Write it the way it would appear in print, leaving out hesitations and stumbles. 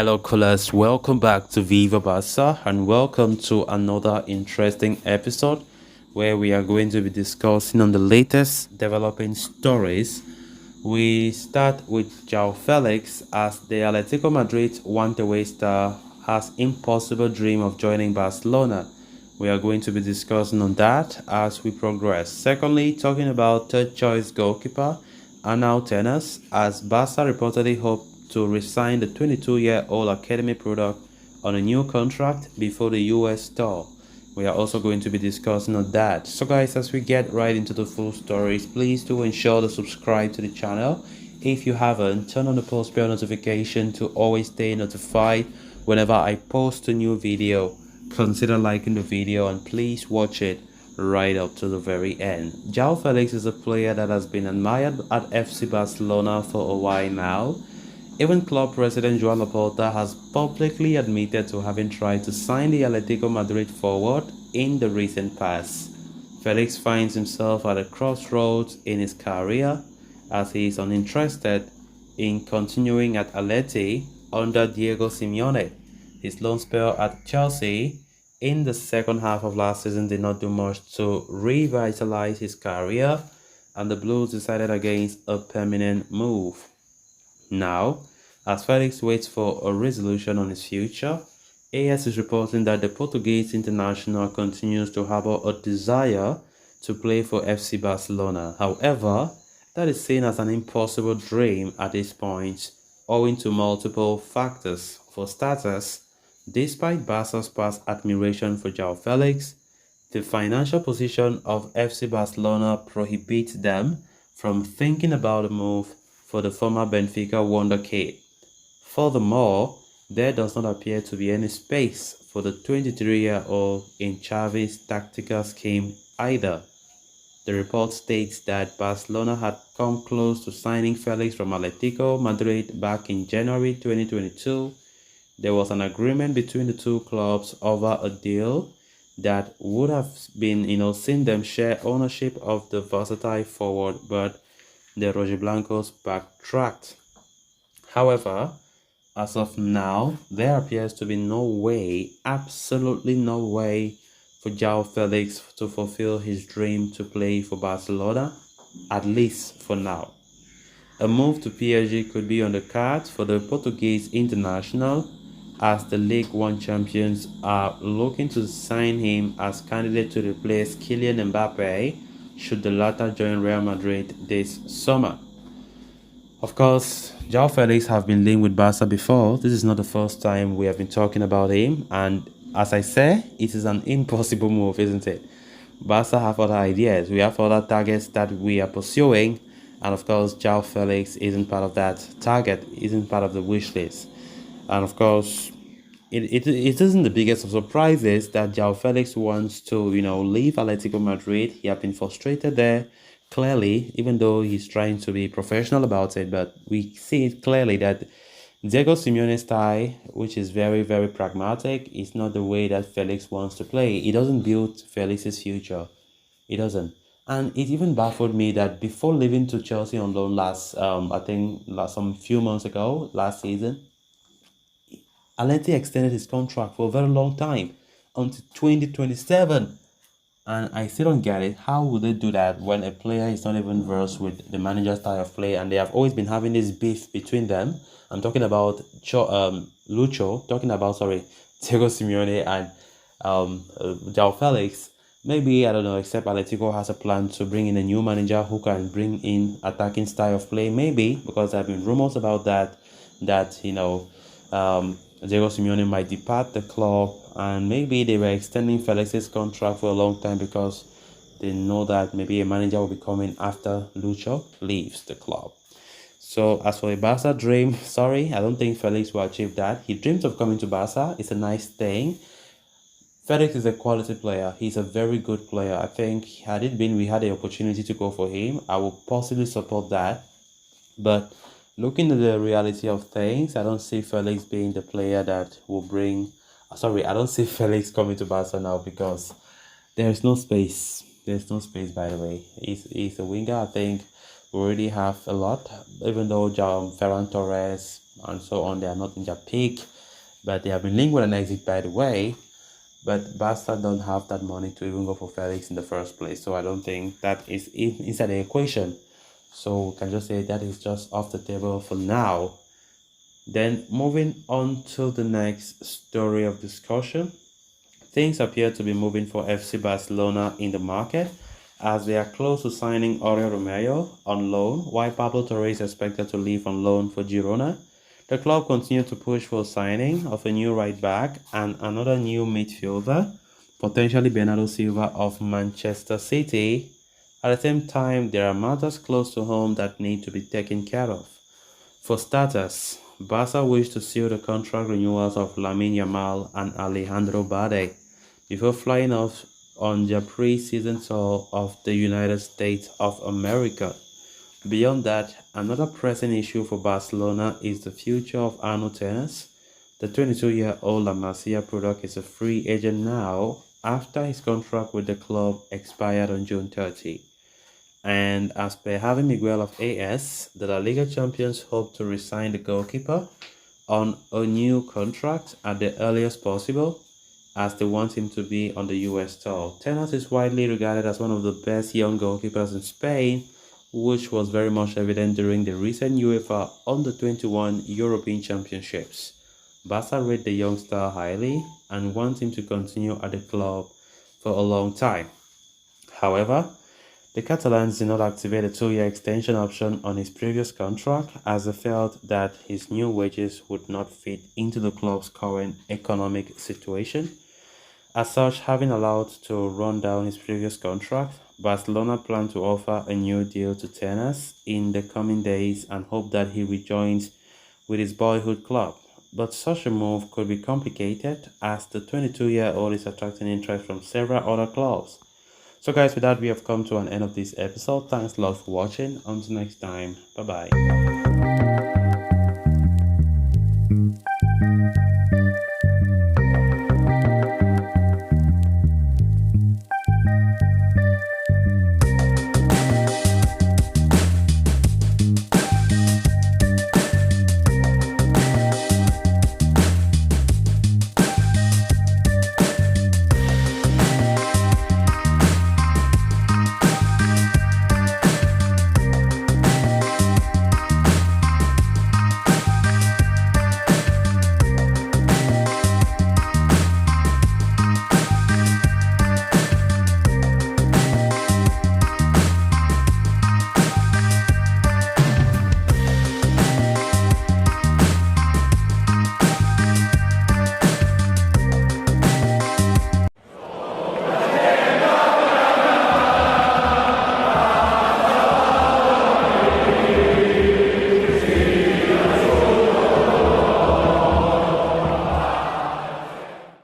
Hello, callers. Welcome back to Viva Barca and welcome to another interesting episode where we are going to be discussing on the latest developing stories. We start with Joao Felix as the Atletico Madrid one-away star has impossible dream of joining Barcelona. We are going to be discussing on that as we progress. Secondly, talking about third choice goalkeeper Arnau Tenas as Barca reportedly hope to resign the 22-year-old academy product on a new contract before the US tour. We are also going to be discussing on that. So guys, as we get right into the full stories, please do ensure to subscribe to the channel. If you haven't, turn on the post bell notification to always stay notified whenever I post a new video. Consider liking the video and please watch it right up to the very end. Joao Felix is a player that has been admired at FC Barcelona for a while now. Even club president Joao Laporta has publicly admitted to having tried to sign the Atletico Madrid forward in the recent past. Felix finds himself at a crossroads in his career as he is uninterested in continuing at Atleti under Diego Simeone. His loan spell at Chelsea in the second half of last season did not do much to revitalize his career, and the Blues decided against a permanent move. Now, as Felix waits for a resolution on his future, AS is reporting that the Portuguese international continues to harbor a desire to play for FC Barcelona. However, that is seen as an impossible dream at this point, owing to multiple factors. For starters, despite Barca's past admiration for Joao Felix, the financial position of FC Barcelona prohibits them from thinking about a move for the former Benfica wonderkid. Furthermore, there does not appear to be any space for the 23-year-old in Xavi's tactical scheme either. The report states that Barcelona had come close to signing Felix from Atletico Madrid back in January 2022. There was an agreement between the two clubs over a deal that would have been, seen them share ownership of the versatile forward, but the Rojiblancos backtracked. However, as of now, there appears to be no way, absolutely no way, for Joao Felix to fulfill his dream to play for Barcelona, at least for now. A move to PSG could be on the cards for the Portuguese international, as the League One champions are looking to sign him as candidate to replace Kylian Mbappe should the latter join Real Madrid this summer. Of course, Joao Felix have been linked with Barca before. This is not the first time we have been talking about him, and as I say, it is an impossible move, isn't it? Barca have other ideas. We have other targets that we are pursuing, and of course, Joao Felix isn't part of that target, isn't part of the wish list. And of course, it isn't the biggest of surprises that Joao Felix wants to, leave Atletico Madrid. He has been frustrated there, clearly, even though he's trying to be professional about it. But we see it clearly that Diego Simeone's style, which is very, very pragmatic, is not the way that Felix wants to play. It doesn't build Felix's future. It doesn't. And it even baffled me that before leaving to Chelsea on loan some few months ago, last season, Atleti extended his contract for a very long time until 2027. And I still don't get it. How would they do that when a player is not even versed with the manager's style of play, and they have always been having this beef between them? I'm talking about Lucho, Diego Simeone and Joao Felix. Maybe, I don't know, except Atletico has a plan to bring in a new manager who can bring in attacking style of play. Maybe, because there have been rumors about that Diego Simeone might depart the club, and maybe they were extending Felix's contract for a long time because they know that maybe a manager will be coming after Lucho leaves the club. So as for a Barca dream, sorry, I don't think Felix will achieve that. He dreams of coming to Barca. It's a nice thing. Felix is a quality player. He's a very good player. I think had it been we had the opportunity to go for him, I would possibly support that. But looking at the reality of things, I don't see Felix being the player that will bring... Sorry, I don't see Felix coming to Barca now because there's no space. There's no space, by the way. He's a winger. I think We already have a lot, even though Ferran Torres and so on, they are not in their peak, but they have been linked with an exit, by the way. But Barca don't have that money to even go for Felix in the first place, so I don't think that is inside the equation. So we can just say that is just off the table for now. Then moving on to the next story of discussion. Things appear to be moving for FC Barcelona in the market as they are close to signing Oriol Romeo on loan, while Pablo Torre is expected to leave on loan for Girona. The club continued to push for signing of a new right back and another new midfielder, potentially Bernardo Silva of Manchester City. At the same time, there are matters close to home that need to be taken care of. For starters, Barca wish to seal the contract renewals of Lamine Yamal and Alejandro Balde before flying off on their pre-season tour of the United States of America. Beyond that, another pressing issue for Barcelona is the future of Arnau Tenas. The 22-year-old La Masia product is a free agent now after his contract with the club expired on June 30. And as per Javi Miguel of AS, the La Liga champions hope to resign the goalkeeper on a new contract at the earliest possible, as they want him to be on the US tour. Tenas is widely regarded as one of the best young goalkeepers in Spain, which was very much evident during the recent UEFA Under-21 European Championships. Barca rate the young star highly and want him to continue at the club for a long time. However, the Catalans did not activate a 2-year extension option on his previous contract as they felt that his new wages would not fit into the club's current economic situation. As such, having allowed to run down his previous contract, Barcelona plan to offer a new deal to Tenas in the coming days and hope that he rejoins with his boyhood club. But such a move could be complicated as the 22-year-old is attracting interest from several other clubs. So guys, with that, we have come to an end of this episode. Thanks a lot for watching. Until next time, bye bye.